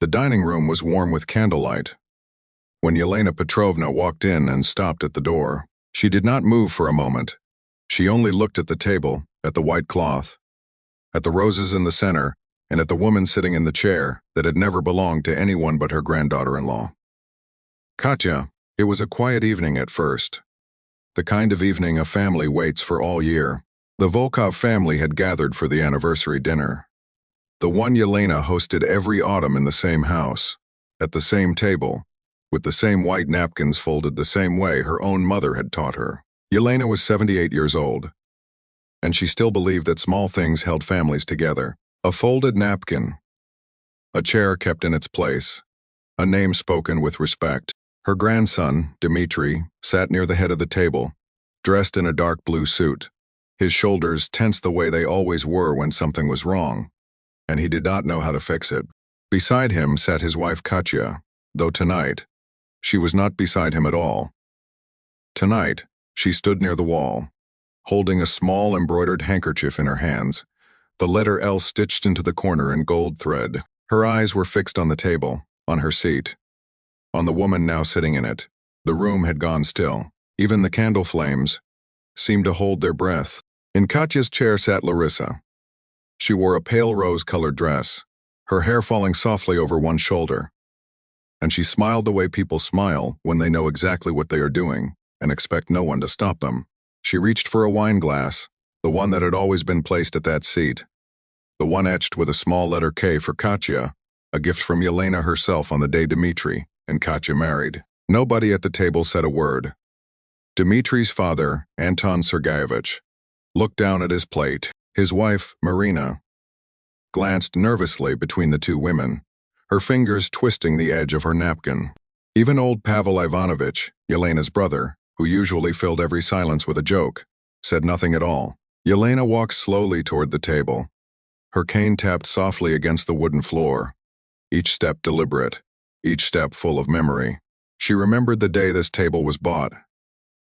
The dining room was warm with candlelight. When Yelena Petrovna walked in and stopped at the door, she did not move for a moment. She only looked at the table, at the white cloth, at the roses in the center, and at the woman sitting in the chair that had never belonged to anyone but her granddaughter-in-law. Katya, it was a quiet evening at first. The kind of evening a family waits for all year. The Volkov family had gathered for the anniversary dinner. The one Yelena hosted every autumn in the same house, at the same table, with the same white napkins folded the same way her own mother had taught her. Yelena was 78 years old, and she still believed that small things held families together. A folded napkin, a chair kept in its place, a name spoken with respect. Her grandson, Dmitri, sat near the head of the table, dressed in a dark blue suit, his shoulders tense the way they always were when something was wrong, and he did not know how to fix it. Beside him sat his wife Katya, though tonight, she was not beside him at all. Tonight, she stood near the wall, holding a small embroidered handkerchief in her hands, the letter L stitched into the corner in gold thread. Her eyes were fixed on the table, on her seat, on the woman now sitting in it. The room had gone still. Even the candle flames seemed to hold their breath. In Katya's chair sat Larissa. She wore a pale rose-colored dress, her hair falling softly over one shoulder, and she smiled the way people smile when they know exactly what they are doing and expect no one to stop them. She reached for a wine glass, the one that had always been placed at that seat, the one etched with a small letter K for Katya, a gift from Yelena herself on the day Dmitri and Katya married. Nobody at the table said a word. Dmitri's father, Anton Sergeyevich, looked down at his plate. His wife, Marina, glanced nervously between the two women, her fingers twisting the edge of her napkin. Even old Pavel Ivanovich, Yelena's brother, who usually filled every silence with a joke, said nothing at all. Yelena walked slowly toward the table. Her cane tapped softly against the wooden floor, each step deliberate, each step full of memory. She remembered the day this table was bought,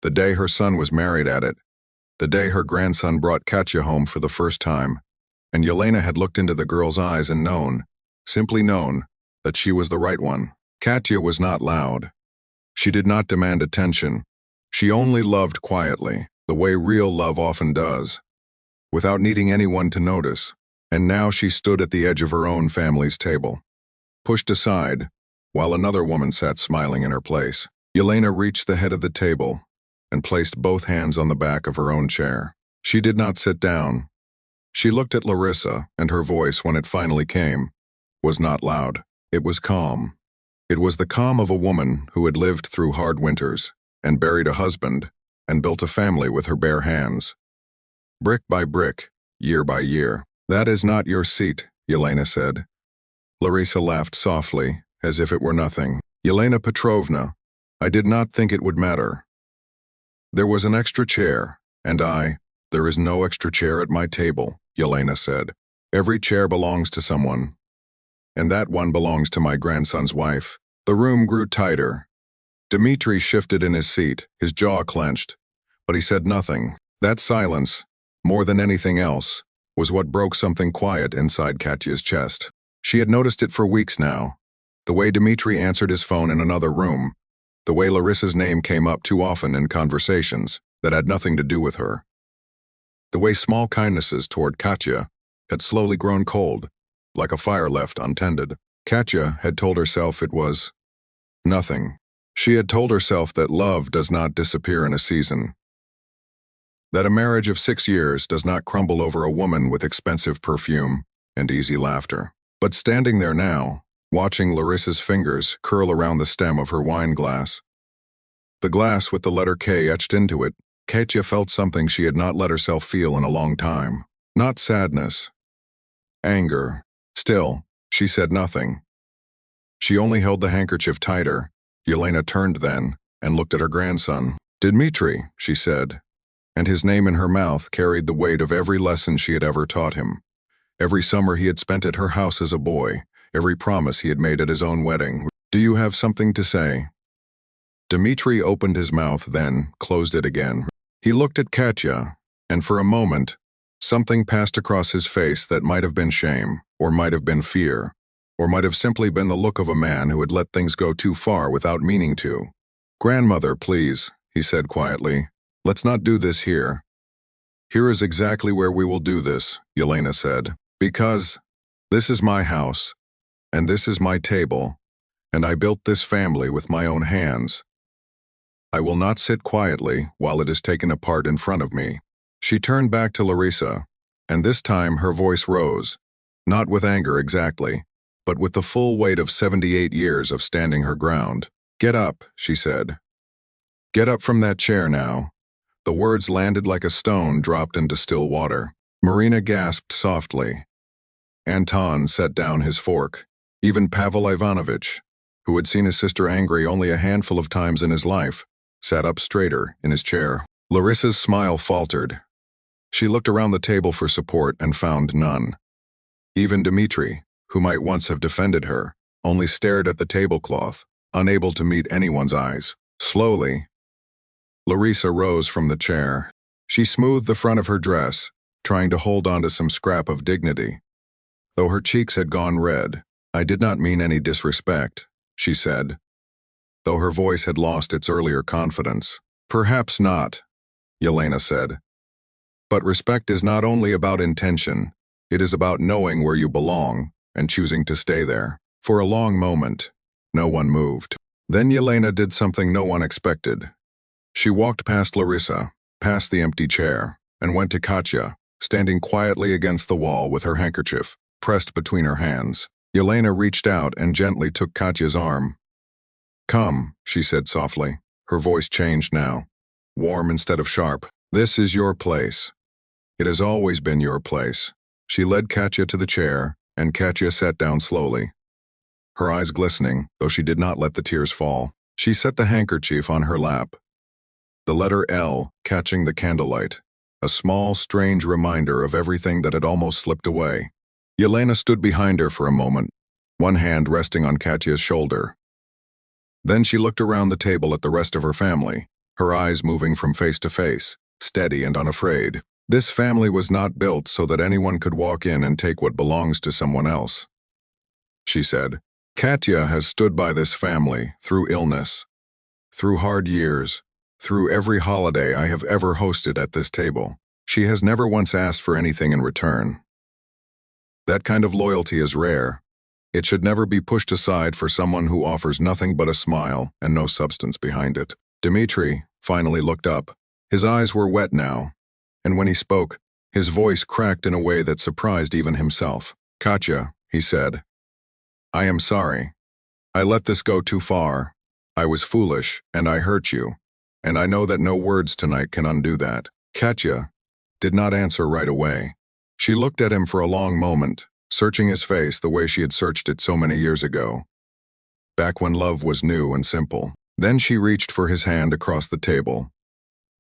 the day her son was married at it, the day her grandson brought Katya home for the first time, and Yelena had looked into the girl's eyes and known, simply known, that she was the right one. Katya was not loud. She did not demand attention. She only loved quietly, the way real love often does, without needing anyone to notice. And now she stood at the edge of her own family's table, pushed aside, while another woman sat smiling in her place. Yelena reached the head of the table and placed both hands on the back of her own chair. She did not sit down. She looked at Larissa, and her voice, when it finally came, was not loud. It was calm. It was the calm of a woman who had lived through hard winters, and buried a husband, and built a family with her bare hands. Brick by brick, year by year. "That is not your seat," Yelena said. Larissa laughed softly, as if it were nothing. "Yelena Petrovna, I did not think it would matter. There was an extra chair, and there is no extra chair at my table," Yelena said. "Every chair belongs to someone, and that one belongs to my grandson's wife." The room grew tighter. Dmitri shifted in his seat, his jaw clenched, but he said nothing. That silence, more than anything else, was what broke something quiet inside Katya's chest. She had noticed it for weeks now. The way Dmitri answered his phone in another room, the way Larissa's name came up too often in conversations that had nothing to do with her. The way small kindnesses toward Katya had slowly grown cold, like a fire left untended. Katya had told herself it was nothing. She had told herself that love does not disappear in a season, that a marriage of 6 years does not crumble over a woman with expensive perfume and easy laughter. But standing there now, watching Larissa's fingers curl around the stem of her wine glass, the glass with the letter K etched into it, Katya felt something she had not let herself feel in a long time. Not sadness, anger. Still, she said nothing. She only held the handkerchief tighter. Yelena turned then and looked at her grandson. "Dmitri," she said, and his name in her mouth carried the weight of every lesson she had ever taught him. Every summer he had spent at her house as a boy, every promise he had made at his own wedding. "Do you have something to say?" Dmitri opened his mouth, then closed it again. He looked at Katya, and for a moment, something passed across his face that might have been shame, or might have been fear, or might have simply been the look of a man who had let things go too far without meaning to. "Grandmother, please," he said quietly. "Let's not do this here." "Here is exactly where we will do this," Yelena said. "Because this is my house, and this is my table, and I built this family with my own hands. I will not sit quietly while it is taken apart in front of me." She turned back to Larissa, and this time her voice rose, not with anger exactly, but with the full weight of 78 years of standing her ground. "Get up," she said. "Get up from that chair now." The words landed like a stone dropped into still water. Marina gasped softly. Anton set down his fork. Even Pavel Ivanovich, who had seen his sister angry only a handful of times in his life, sat up straighter in his chair. Larissa's smile faltered. She looked around the table for support and found none. Even Dmitri, who might once have defended her, only stared at the tablecloth, unable to meet anyone's eyes. Slowly, Larissa rose from the chair. She smoothed the front of her dress, trying to hold on to some scrap of dignity. Though her cheeks had gone red, "I did not mean any disrespect," she said, though her voice had lost its earlier confidence. "Perhaps not," Yelena said. "But respect is not only about intention, it is about knowing where you belong and choosing to stay there." For a long moment, no one moved. Then Yelena did something no one expected. She walked past Larissa, past the empty chair, and went to Katya, standing quietly against the wall with her handkerchief pressed between her hands. Yelena reached out and gently took Katya's arm. "Come," she said softly. Her voice changed now, warm instead of sharp. "This is your place. It has always been your place." She led Katya to the chair, and Katya sat down slowly, her eyes glistening, though she did not let the tears fall. She set the handkerchief on her lap, the letter L catching the candlelight, a small, strange reminder of everything that had almost slipped away. Yelena stood behind her for a moment, one hand resting on Katya's shoulder. Then she looked around the table at the rest of her family, her eyes moving from face to face, steady and unafraid. This family was not built so that anyone could walk in and take what belongs to someone else, she said. Katya has stood by this family through illness, through hard years, through every holiday I have ever hosted at this table. She has never once asked for anything in return. That kind of loyalty is rare. It should never be pushed aside for someone who offers nothing but a smile and no substance behind it. Dmitri finally looked up. His eyes were wet now, and when he spoke, his voice cracked in a way that surprised even himself. "Katya," he said, "I am sorry. I let this go too far. I was foolish, and I hurt you, and I know that no words tonight can undo that." Katya did not answer right away. She looked at him for a long moment, searching his face the way she had searched it so many years ago, back when love was new and simple. Then she reached for his hand across the table,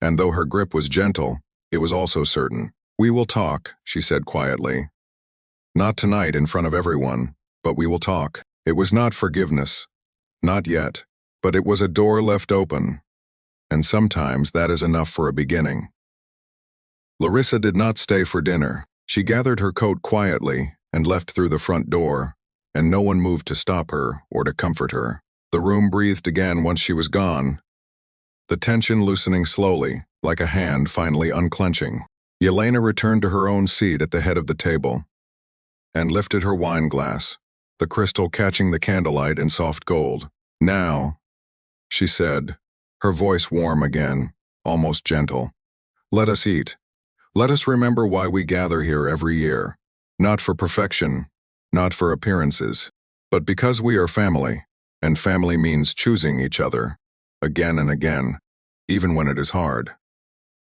and though her grip was gentle, it was also certain. "We will talk," she said quietly. "Not tonight in front of everyone, but we will talk." It was not forgiveness, not yet, but it was a door left open, and sometimes that is enough for a beginning. Larissa did not stay for dinner. She gathered her coat quietly and left through the front door, and no one moved to stop her or to comfort her. The room breathed again once she was gone, the tension loosening slowly, like a hand finally unclenching. Yelena returned to her own seat at the head of the table and lifted her wine glass, the crystal catching the candlelight in soft gold. "Now," she said, her voice warm again, almost gentle, "let us eat. Let us remember why we gather here every year. Not for perfection, not for appearances, but because we are family, and family means choosing each other, again and again, even when it is hard."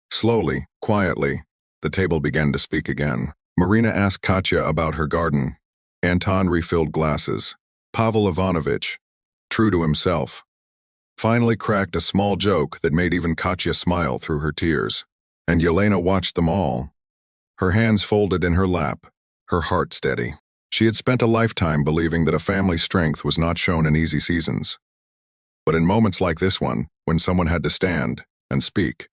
Slowly, quietly, the table began to speak again. Marina asked Katya about her garden. Anton refilled glasses. Pavel Ivanovich, true to himself, finally cracked a small joke that made even Katya smile through her tears. And Yelena watched them all, her hands folded in her lap, her heart steady. She had spent a lifetime believing that a family's strength was not shown in easy seasons. But in moments like this one, when someone had to stand and speak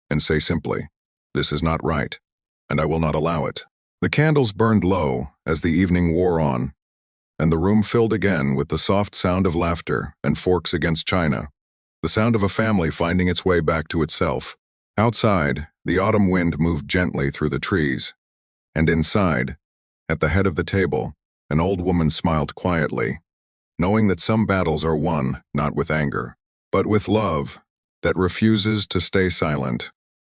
and say simply, "This is not right, and I will not allow it." The candles burned low as the evening wore on, and the room filled again with the soft sound of laughter and forks against china, the sound of a family finding its way back to itself. Outside, the autumn wind moved gently through the trees, and inside, at the head of the table, an old woman smiled quietly, knowing that some battles are won not with anger, but with love that refuses to stay silent.